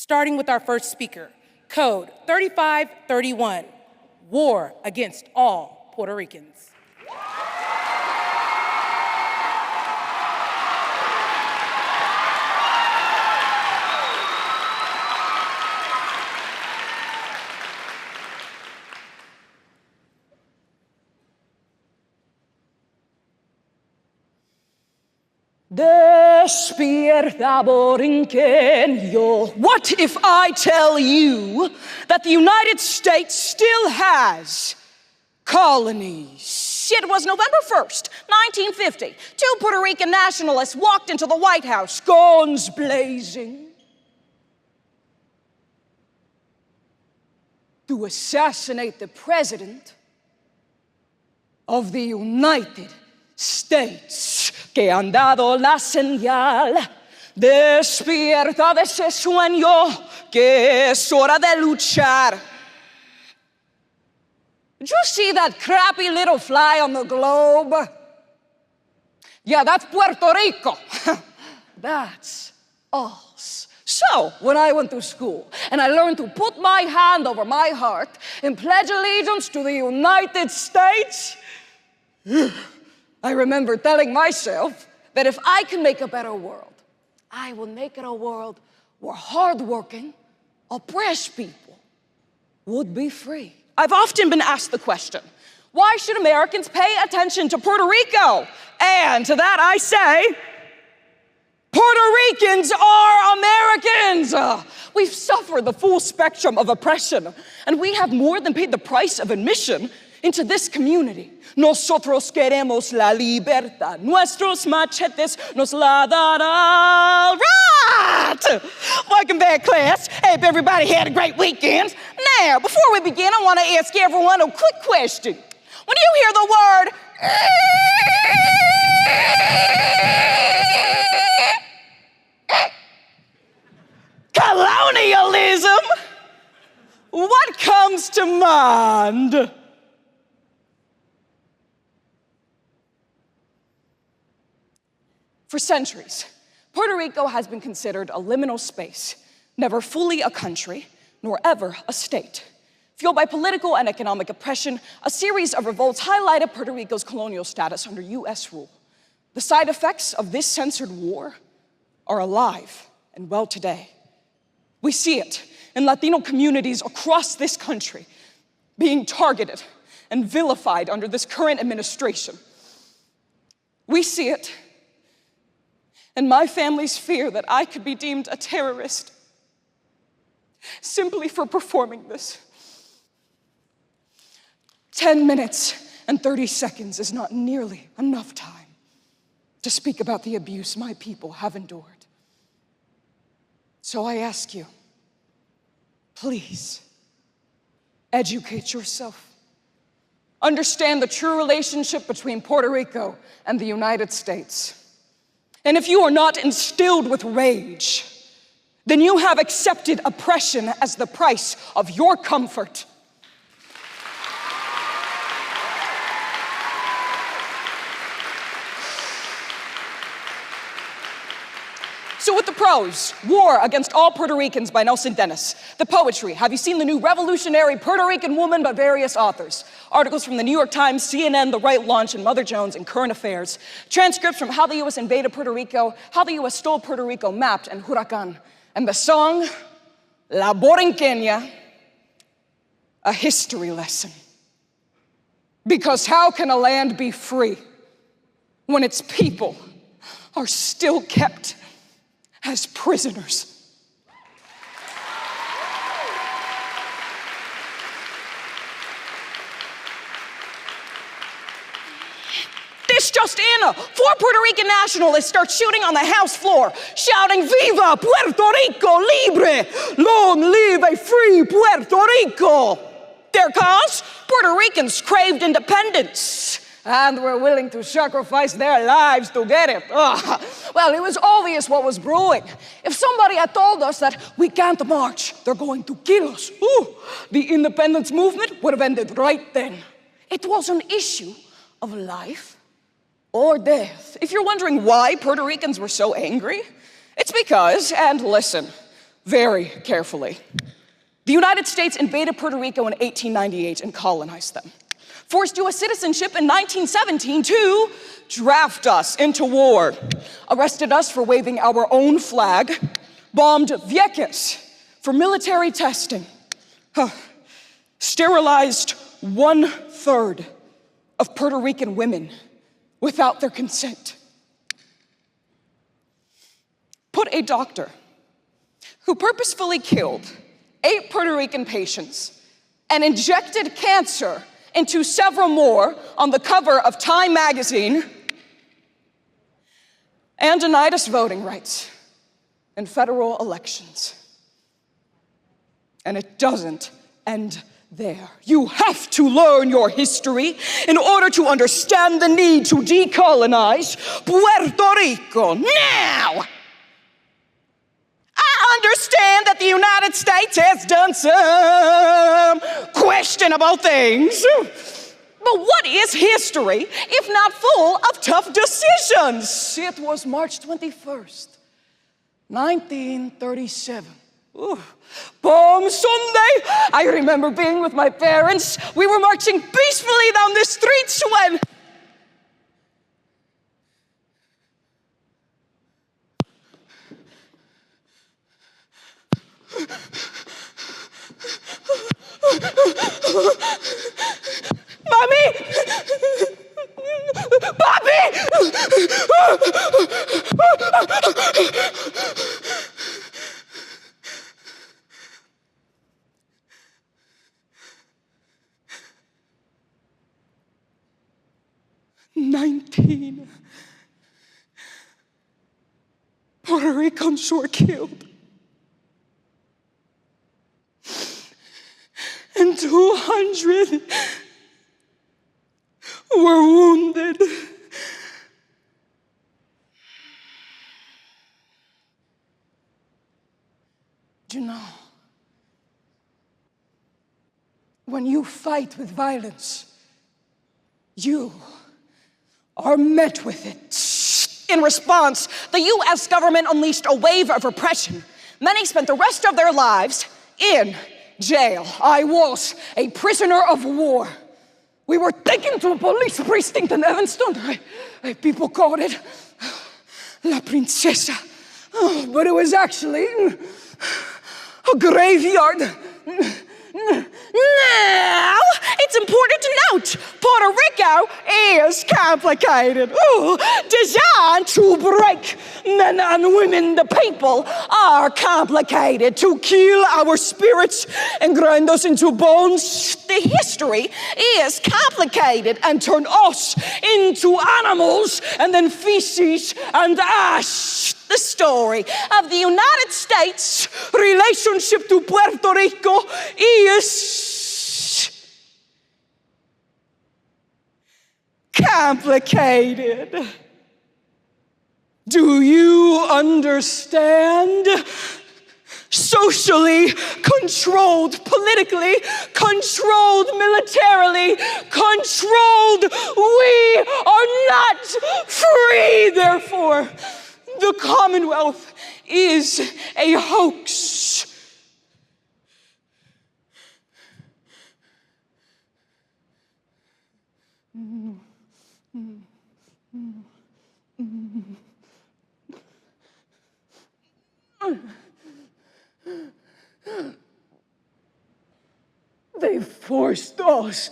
Starting with our first speaker, Code 3531, War Against All Puerto Ricans. Despierta, Borinqueño. What if I tell you that the United States still has colonies? It was November 1st, 1950. Two Puerto Rican nationalists walked into the White House, guns blazing, to assassinate the president of the United States, que han dado la señal. Despierta de ese sueño, que es hora de luchar. Did you see that crappy little fly on the globe? Yeah, that's Puerto Rico. That's us. So, when I went to school and I learned to put my hand over my heart and pledge allegiance to the United States, I remember telling myself that if I can make a better world, I will make it a world where hardworking, oppressed people would be free. I've often been asked the question, why should Americans pay attention to Puerto Rico? And to that I say, Puerto Ricans are Americans. We've suffered the full spectrum of oppression, and we have more than paid the price of admission into this community. Nosotros queremos la libertad. Nuestros machetes nos la darán. Right! Welcome back, class. Hope everybody had a great weekend. Now, before we begin, I want to ask everyone a quick question. When you hear the word colonialism, what comes to mind? For centuries, Puerto Rico has been considered a liminal space, never fully a country, nor ever a state. Fueled by political and economic oppression, a series of revolts highlighted Puerto Rico's colonial status under US rule. The side effects of this censored war are alive and well today. We see it in Latino communities across this country being targeted and vilified under this current administration. We see it and my family's fear that I could be deemed a terrorist simply for performing this. 10 minutes and 30 seconds is not nearly enough time to speak about the abuse my people have endured. So I ask you, please, educate yourself. Understand the true relationship between Puerto Rico and the United States. And if you are not instilled with rage, then you have accepted oppression as the price of your comfort. So with the prose, War Against All Puerto Ricans by Nelson Dennis. The poetry, have you seen the new revolutionary Puerto Rican woman by various authors? Articles from the New York Times, CNN, The Right Launch, and Mother Jones, and Current Affairs. Transcripts from How the U.S. Invaded Puerto Rico, How the U.S. Stole Puerto Rico Mapped, and Huracan. And the song, La Borinqueña, a history lesson. Because how can a land be free when its people are still kept as prisoners? This just in, 4 Puerto Rican nationalists start shooting on the House floor, shouting, "Viva Puerto Rico libre! Long live a free Puerto Rico!" Their cause? Puerto Ricans craved independence and were willing to sacrifice their lives to get it. Well, it was obvious what was brewing. If somebody had told us that we can't march, they're going to kill us, the independence movement would have ended right then. It was an issue of life or death. If you're wondering why Puerto Ricans were so angry, it's because, and listen very carefully. The United States invaded Puerto Rico in 1898 and colonized them. Forced U.S. citizenship in 1917 to draft us into war. Arrested us for waving our own flag. Bombed Vieques for military testing. Sterilized 1/3 of Puerto Rican women without their consent. Put a doctor who purposefully killed 8 Puerto Rican patients and injected cancer into several more on the cover of Time magazine and denied us voting rights in federal elections. And it doesn't end there. You have to learn your history in order to understand the need to decolonize Puerto Rico now. I understand that the United States has done some questionable things. But what is history if not full of tough decisions? It was March 21st, 1937. Ooh. Palm Sunday. I remember being with my parents. We were marching peacefully down the streets when... Mommy! Bobby! Puerto Ricans were killed. And 200 were wounded. You know, when you fight with violence, you are met with it. In response, the US government unleashed a wave of repression. Many spent the rest of their lives in jail. I was a prisoner of war. We were taken to a police precinct in Evanston. People called it La Princesa. Oh, but it was actually a graveyard. Now, it's important to note, Puerto Rico is complicated. Ooh, designed to break men and women, the people, are complicated to kill our spirits and grind us into bones. The history is complicated and turn us into animals and then feces and ash. The story of the United States relationship to Puerto Rico is complicated. Do you understand? Socially controlled, politically controlled, militarily controlled. We are not free, therefore. The Commonwealth is a hoax. They forced us.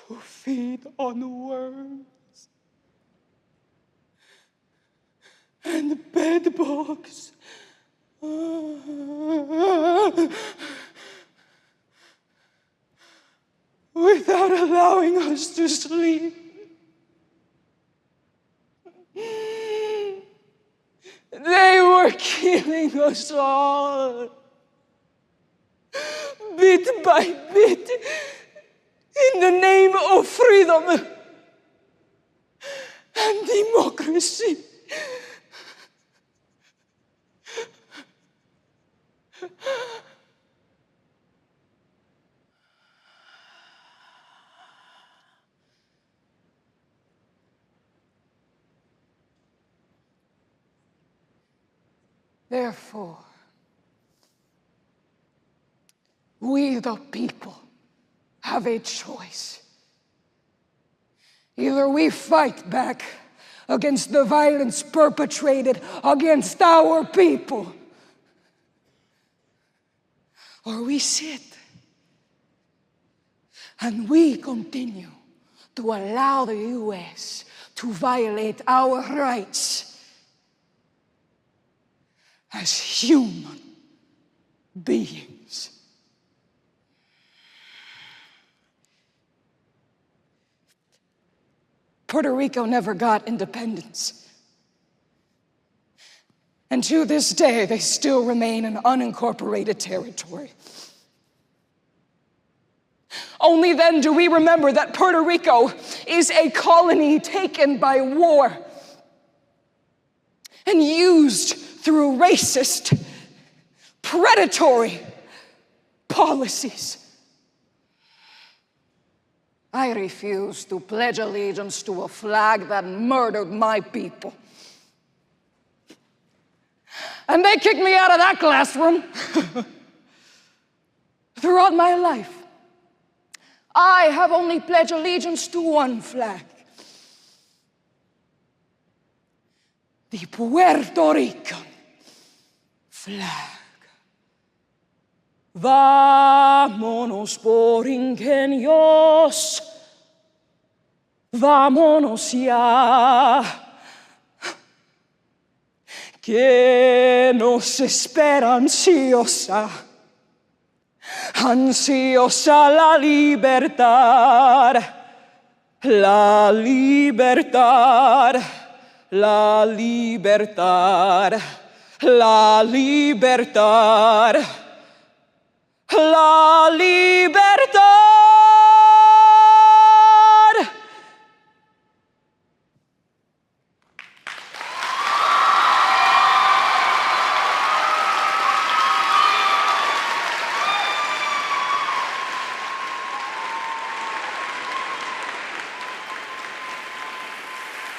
To feed on worms and bed bugs. Without allowing us to sleep. killing us all. Bit by bit, in the name of freedom and democracy. Therefore, we the people have a choice. Either we fight back against the violence perpetrated against our people, or we sit and we continue to allow the U.S. to violate our rights as human beings. Puerto Rico never got independence. And to this day, they still remain an unincorporated territory. Only then do we remember that Puerto Rico is a colony taken by war and used through racist, predatory policies. I refuse to pledge allegiance to a flag that murdered my people. And they kicked me out of that classroom. Throughout my life, I have only pledged allegiance to one flag. The Puerto Rican flag. Vámonos por ingenios, vámonos ya, que nos espera ansiosa, ansiosa la libertad, la libertad, la libertad, la libertad. La libertad.